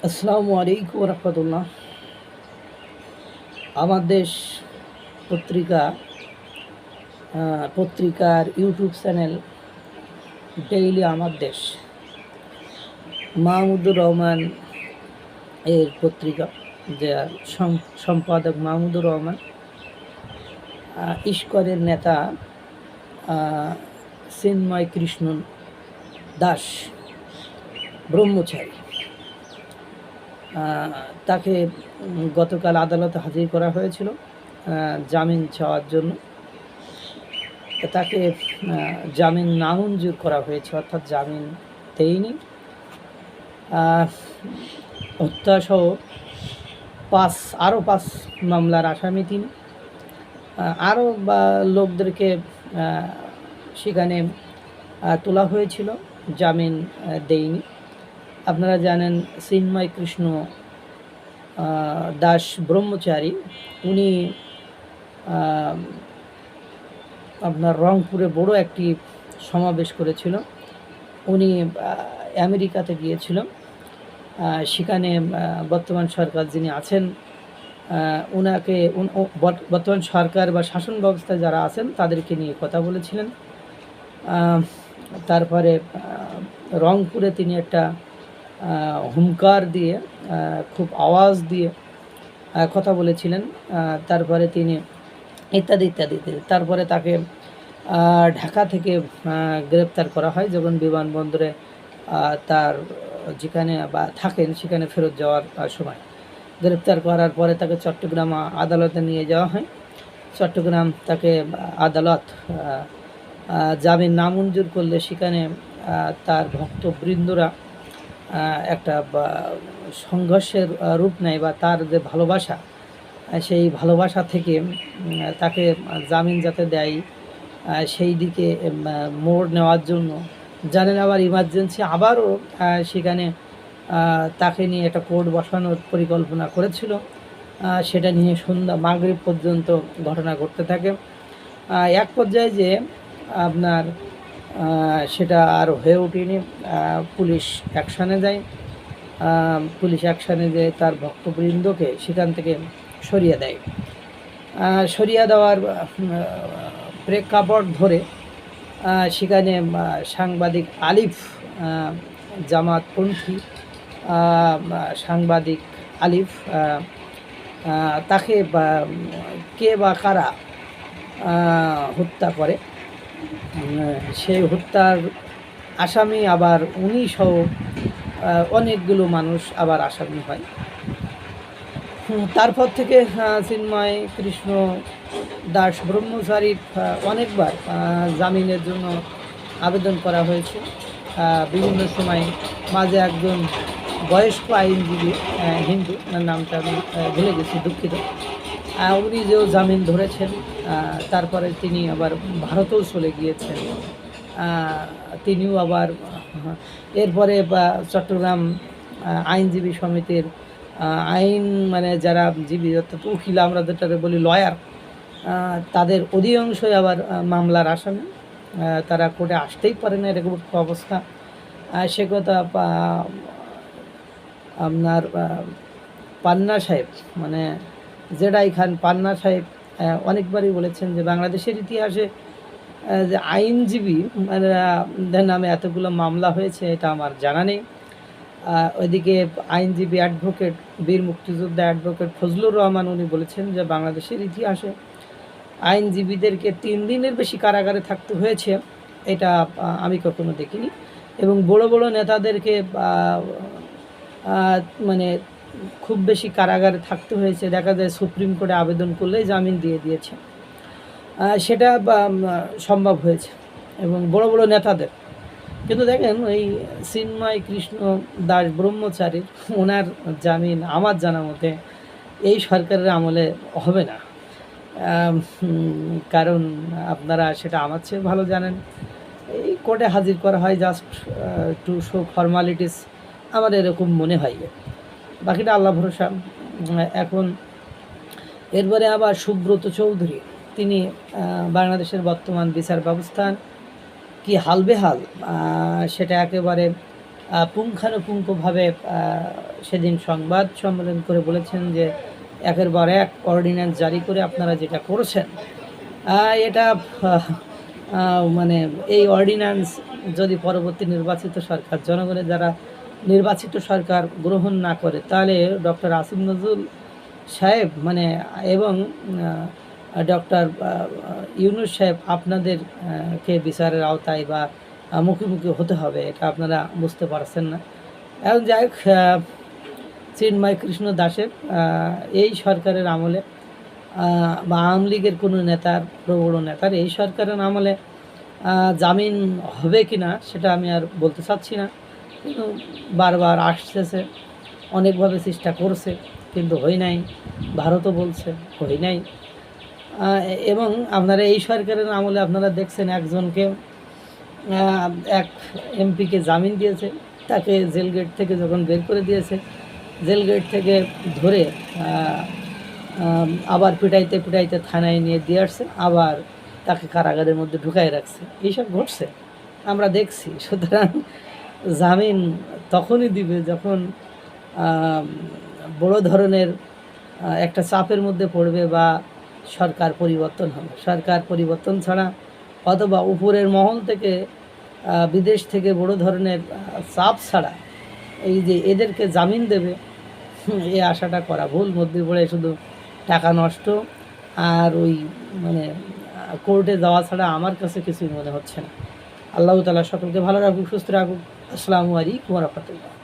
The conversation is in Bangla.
আসসালামু আলাইকুম রহমতুল্লাহ। আমার দেশ পত্রিকার ইউটিউব চ্যানেল ডেইলি আমার দেশ, মাহমুদুর রহমান এর পত্রিকা, যে সম্পাদক মাহমুদুর রহমান, ইস্কনের নেতা চিন্ময় কৃষ্ণ দাস ব্রহ্মচারী, তাকে গতকাল আদালতে হাজির করা হয়েছিল জামিন চাওয়ার জন্য। তাকে জামিন নামঞ্জুর করা হয়েছে, অর্থাৎ জামিন দেয়নি। হত্যাসহ আরও পাঁচ মামলার আসামি তিনি। আরও লোকদেরকে সেখানে তোলা হয়েছিল, জামিন দেয়নি। আপনারা জানেন চিন্ময় কৃষ্ণ দাস ব্রহ্মচারী, উনি আপনার রংপুরে বড় একটি সমাবেশ করেছিল। উনি আমেরিকাতে গিয়েছিল, সেখানে বর্তমান সরকার যিনি আছেন ওনাকে বর্তমান সরকার বা শাসন ব্যবস্থায় যারা আছেন তাদেরকে নিয়ে কথা বলেছিলেন। তারপরে রংপুরে তিনি একটা হুঙ্কার দিয়ে, খুব আওয়াজ দিয়ে কথা বলেছিলেন। তারপরে তিনি ইত্যাদি ইত্যাদি। তারপরে তাকে ঢাকা থেকে গ্রেপ্তার করা হয়, যখন বিমানবন্দরে তার যেখানে বা থাকেন সেখানে ফেরত যাওয়ার সময় গ্রেপ্তার করার পরে তাকে চট্টগ্রাম আদালতে নিয়ে যাওয়া হয়। চট্টগ্রাম তাকে আদালত জামিন নামঞ্জুর করলে সেখানে তার ভক্তবৃন্দরা একটা সংঘর্ষের রূপ নেয়, বা তার যে ভালোবাসা, সেই ভালোবাসা থেকে তাকে জামিন যাতে দেয় সেই দিকে মোড় নেওয়ার জন্য জানেন আবার ইমার্জেন্সি আবারও সেখানে তাকে নিয়ে একটা কোর্ট বসানোর পরিকল্পনা করেছিল। সেটা নিয়ে সন্ধ্যা মাগরিব পর্যন্ত ঘটনা ঘটতে থাকে। এক পর্যায়ে যে আপনার সেটা আর হয়ে ওঠেনি, পুলিশ অ্যাকশানে যায়। পুলিশ অ্যাকশানে যে তার ভক্তবৃন্দকে সেখান থেকে সরিয়ে দেয়। সরিয়ে দেওয়ার প্রেক্ষাপট ধরে সেখানে সাংবাদিক আলিফ, জামাতপন্থী সাংবাদিক আলিফ, তাকে কে বা কারা হত্যা করে, সেই হত্যার আসামি আবার উনি সহ অনেকগুলো মানুষ আবার আসামি হয়। তারপর থেকে চিন্ময় কৃষ্ণ দাস ব্রহ্মচারীর অনেকবার জামিনের জন্য আবেদন করা হয়েছে। বিভিন্ন সময় মাঝে একজন বয়স্ক আইনজীবী, হিন্দু, নামটা আমি ভুলে গেছি, দুঃখিত, উনি যেও জামিন ধরেছেন। তারপরে তিনি আবার ভারতেও চলে গিয়েছেন। তিনিও আবার এরপরে চট্টগ্রাম আইনজীবী সমিতির আইন যারা জীবী, অর্থাৎ উকিল আমরা যেটাকে বলি লয়ার, তাদের অধিকাংশই আবার মামলার আসামি। তারা কোর্টে আসতেই পারে না, এরকম অবস্থা। সে কথা আপনার পান্না সাহেব, জেডাই খান পান্না সাহেব অনেকবারই বলেছেন যে বাংলাদেশের ইতিহাসে যে আইনজীবী নামে এতগুলো মামলা হয়েছে এটা আমার জানা নেই। ওইদিকে আইনজীবী অ্যাডভোকেট, বীর মুক্তিযোদ্ধা অ্যাডভোকেট ফজলুর রহমান, উনি বলেছেন যে বাংলাদেশের ইতিহাসে আইনজীবীদেরকে 3 দিনের বেশি কারাগারে থাকতে হয়েছে, এটা আমি কখনো দেখিনি। এবং বড় বড় নেতাদেরকে খুব বেশি কারাগারে থাকতে হয়েছে, দেখা যায় সুপ্রিম কোর্টে আবেদন করলেই জামিন দিয়ে দিয়েছে, সেটা সম্ভব হয়েছে এবং বড় বড় নেতাদের। কিন্তু দেখেন ওই চিন্ময় কৃষ্ণ দাস ব্রহ্মচারীর, ওনার জামিন আমার জানা মতে এই সরকারের আমলে হবে না। কারণ আপনারা সেটা আমার চেয়ে ভালো জানেন, এই কোর্টে হাজির করা হয় জাস্ট টু শো ফর্মালিটিস, আমার এরকম মনে হয়। বাকিটা আল্লাহ ভরসা। এখন এরপরে আবার সুব্রত চৌধুরী, তিনি বাংলাদেশের বর্তমান বিচার ব্যবস্থা কি হাল বেহাল, সেটা একেবারে পুঙ্খানুপুঙ্খভাবে সেদিন সংবাদ সম্মেলন করে বলেছেন যে একের পর এক অর্ডিন্যান্স জারি করে আপনারা যেটা করেছেন এটা মানে এই অর্ডিন্যান্স যদি পরবর্তী নির্বাচিত সরকার, জনগণের দ্বারা নির্বাচিত সরকার গ্রহণ না করে, তাহলে ডক্টর আসিফ নজরুল সাহেব মানে এবং ডক্টর ইউনূস সাহেব আপনাদের কে বিচারের আওতায় বা মুখোমুখি হতে হবে। এটা আপনারা বুঝতে পারছেন না। এখন যাই হোক, চিন্ময় কৃষ্ণ দাসের এই সরকারের আমলে বা আওয়ামী লীগের কোনো নেতার, বড় নেতার এই সরকারের আমলে জামিন হবে কি না সেটা আমি আর বলতে চাচ্ছি না, কিন্তু বারবার আসতেছে, অনেকভাবে চেষ্টা করছে, কিন্তু হয় নাই। ভারতও বলছে হয় নাই। এবং আপনারা এই সরকারের আমলে আপনারা দেখছেন একজনকে, এক এমপিকে জামিন দিয়েছে, তাকে জেল গেট থেকে যখন বের করে দিয়েছে, জেল গেট থেকে ধরে আবার পিটাইতে পিটাইতে থানায় নিয়ে দিয়ে আসছে, আবার তাকে কারাগারের মধ্যে ঢুকাই রাখছে। এইসব ঘটছে, আমরা দেখছি। সুতরাং জামিন তখনই দিবে যখন বড় ধরনের একটা চাপের মধ্যে পড়বে বা সরকার পরিবর্তন হবে। সরকার পরিবর্তন ছাড়া অথবা উপরের মহল থেকে বিদেশ থেকে বড় ধরনের চাপ ছাড়া এই যে এদেরকে জামিন দেবে, এই আশাটা করা ভুল। মধ্যে পড়ে শুধু টাকা নষ্ট আর ওই মানে কোর্টে যাওয়া ছাড়া আমার কাছে কিছুই মনে হচ্ছে না। আল্লাহ তাআলা সকলকে ভালো রাখুক, সুস্থ রাখুক। আসসালামু আলাইকুম ওয়া রাহমাতুল্লাহ।